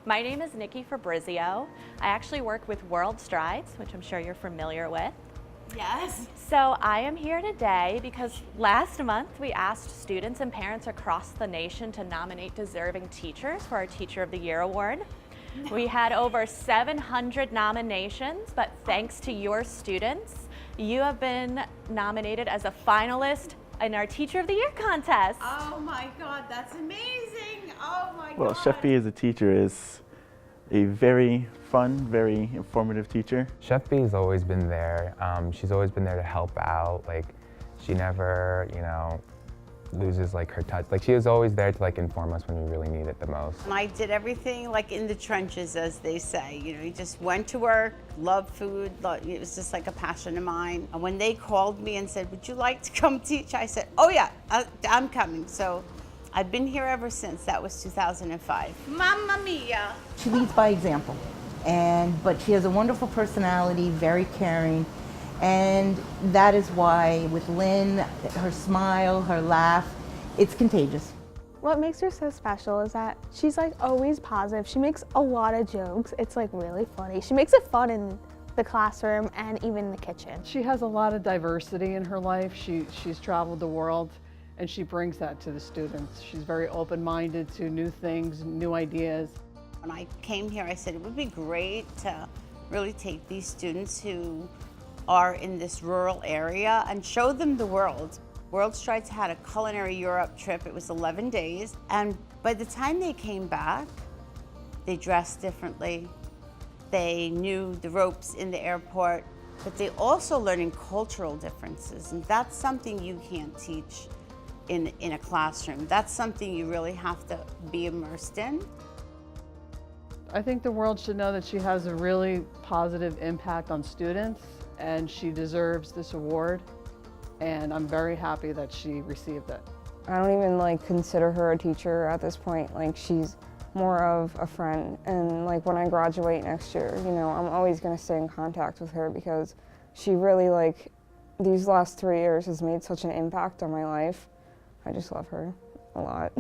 My name is Nikki Fabrizio. I actually work with WorldStrides, which I'm sure you're familiar with. Yes. So I am here today because last month we asked students and parents across the nation to nominate deserving teachers for our Teacher of the Year award. No. We had over 700 nominations, but thanks to your students, you have been nominated as a finalist in our Teacher of the Year contest. Oh my God, that's amazing. Oh my God. Well, Chef B as a teacher is a very fun, very informative teacher. Chef B's always been there. She's always been there to help out. Like, she never, loses her touch. Like, she was always there to inform us when we really need it the most. And I did everything in the trenches, as they say. You just went to work, loved food. It was just a passion of mine. And when they called me and said, "Would you like to come teach?" I said, "Oh yeah, I'm coming." So I've been here ever since. That was 2005. Mamma mia! She leads by example, but she has a wonderful personality, very caring, and that is why with Lynn, her smile, her laugh, it's contagious. What makes her so special is that she's always positive. She makes a lot of jokes. It's really funny. She makes it fun in the classroom and even in the kitchen. She has a lot of diversity in her life. She's traveled the world, and she brings that to the students. She's very open-minded to new things, new ideas. When I came here, I said it would be great to really take these students who are in this rural area and show them the world. WorldStrides had a Culinary Europe trip. It was 11 days. And by the time they came back, they dressed differently. They knew the ropes in the airport, but they also learning cultural differences. And that's something you can't teach in a classroom. That's something you really have to be immersed in. I think the world should know that she has a really positive impact on students, and she deserves this award, and I'm very happy that she received it. I don't even consider her a teacher at this point. She's more of a friend, and when I graduate next year, I'm always going to stay in contact with her because she really these last 3 years has made such an impact on my life. I just love her a lot.